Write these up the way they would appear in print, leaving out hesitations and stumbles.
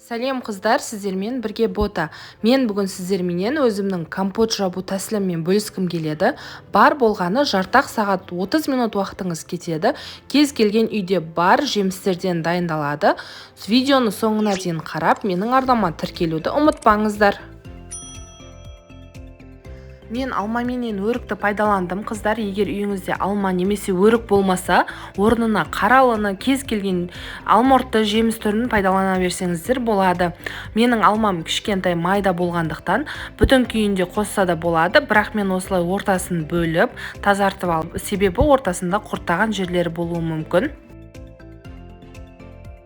Сәлем қыздар, сіздермен бірге бота. Мен бүгін сіздерменен өзімнің компот жабу тәсіліммен бөліскім келеді. Бар болғаны жартақ сағат 30 минут уақытыңыз кетеді. Кез келген үйде бар жемістерден дайындалады. Видеоны соңына дейін қарап, менің арнама тіркелуді ұмытпаңыздар. Мен алма менен өрікті пайдаландым. Қыздар, егер үйіңізде алма немесе өрік болмаса, орнына қаралыны, кез келген алмұртты жеміс түрін пайдалана берсеңіздер болады. Менің алмам кішкентай майда болғандықтан бүтін күйінде қосса да болады, бірақ мен осылай ортасын бөліп тазартып алып, себебі ортасында құрттаған жерлері болуы мүмкін.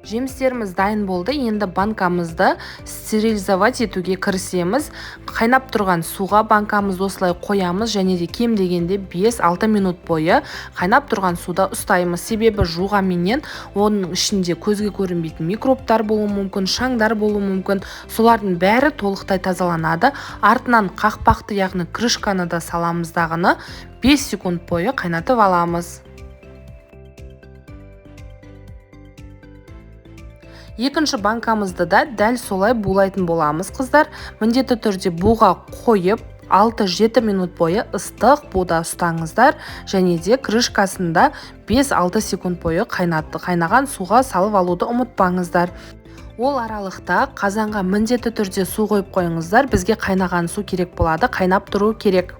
Жемістеріміз дайын болды. Енді банкамызды стерилизовать етуге кірісеміз. Қайнап тұрған суға банкамызды осылай қоямыз және де кем дегенде 5-6 минут бойы қайнап тұрған суда ұстаймыз. Себебі жуғанменен оның ішінде көзге көрінбейтін микробтар болуы мүмкін, шаңдар болуы мүмкін. Солардың бәрі толықтай тазаланады. Артынан қақпақты, яғни крышканы да саламыз дағыны 5 секунд бойы қайнатып аламыз. Екінші банкамызды да дәл солай булайтын боламыз, қыздар. Міндетті түрде буға қойып 6-7 минут бойы ыстық буда ұстаңыздар және де крышкасында 5-6 секунд бойы қайнаған суға салып алуды ұмытпаңыздар. Ол аралықта қазанға міндетті түрде су қойып қойыңыздар. Бізге қайнаған су керек болады, қайнап тұру керек.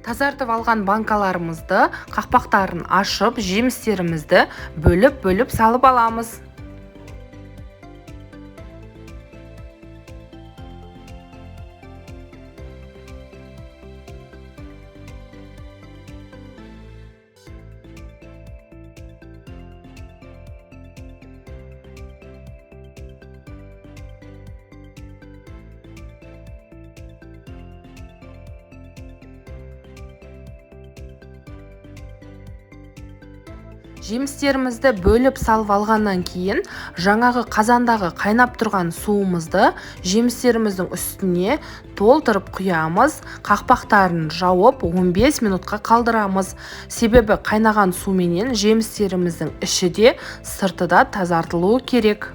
Тазартып алған банкаларымызды, қақпақтарын ашып, жемістерімізді бөліп салып аламыз. Жемістерімізді бөліп салып алғаннан кейін жаңағы қазандағы қайнап тұрған суымызды жемістеріміздің үстіне толтырып құямыз. Қақпақтарын жауып 15 минутқа қалдырамыз. Себебі қайнаған суменен жемістеріміздің іші де сырты да тазартылуы керек.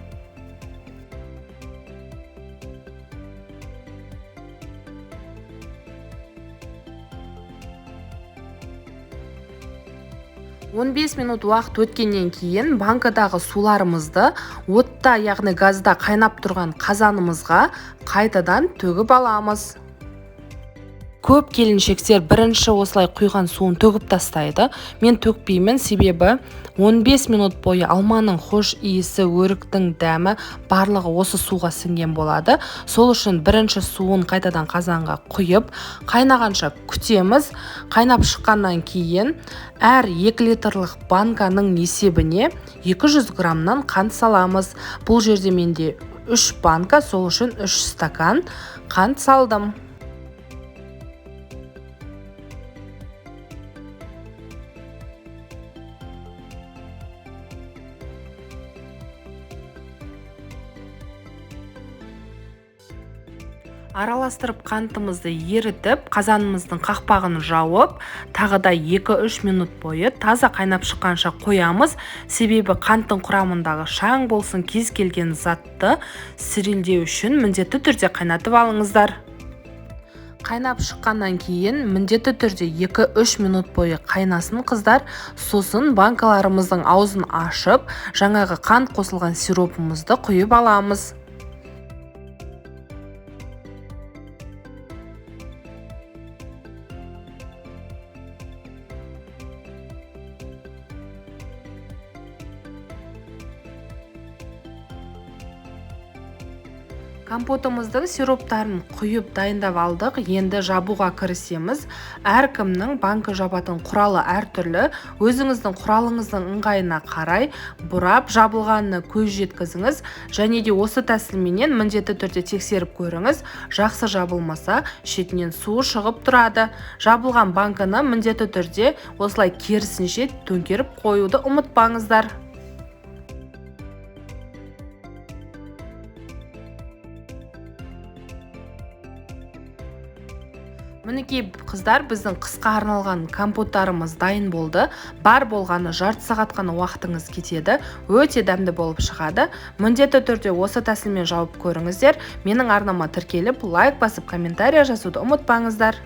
15 минут уақыт өткеннен кейін банкадағы суларымызды отта, яғни газда қайнап тұрған қазанымызға қайтадан төгіп аламыз. Көп келіншектер бірінші осылай құйған суын төгіп тастайды. Мен төкпеймін, себебі 15 минут бойы алманың хош иісі, өріктің дәмі барлығы осы суға сіңген болады. Сол үшін бірінші суын қайтадан қазанға құйып, қайнағанша күтеміз. Қайнап шыққаннан кейін әр 2 литрлік банканың есебіне 200 граммнан қант саламыз. Бұл жерде менде 3 банка, сол үшін 3 стакан қант салдым. Араластырып қантымызды ерітіп, қазанымыздың қақпағын жауып, тағы да 2-3 минут бойы таза қайнап шыққанша қоямыз. Себебі қанттың құрамындағы шаң болсын, кез келген затты стерилдеу үшін міндетті түрде қайнатып алыңыздар. Қайнап шыққаннан кейін міндетті түрде 2-3 минут бойы қайнасын, қыздар. Сосын банкаларымыздың аузын ашып, жаңағы қант қосылған сиропымызды құйып аламыз. Компотымыздың сироптарын құйып дайындап алдық. Енді жабуға кірісеміз. Әркімнің банка жабатын құралы әртүрлі. Өзіңіздің құралыңыздың ыңғайына қарай бұрап жабылғанына көз жеткізіңіз. Және де осы тәсілменен міндетті түрде тексеріп көріңіз. Жақсы жабылмаса, шетінен суы шығып тұрады. Жабылған банканы міндетті түрде осылай керісінше төңкеріп қоюды ұмытпаңыздар. Мінекей қыздар, біздің қысқа арналған компоттарымыз дайын болды. Бар болғаны жарты сағат қана уақытыңыз кетеді. Өте дәмді болып шығады. Міндетті түрде осы тәсілмен жауып көріңіздер. Менің арнама тіркеліп, лайк басып, комментария жазуды ұмытпаңыздар.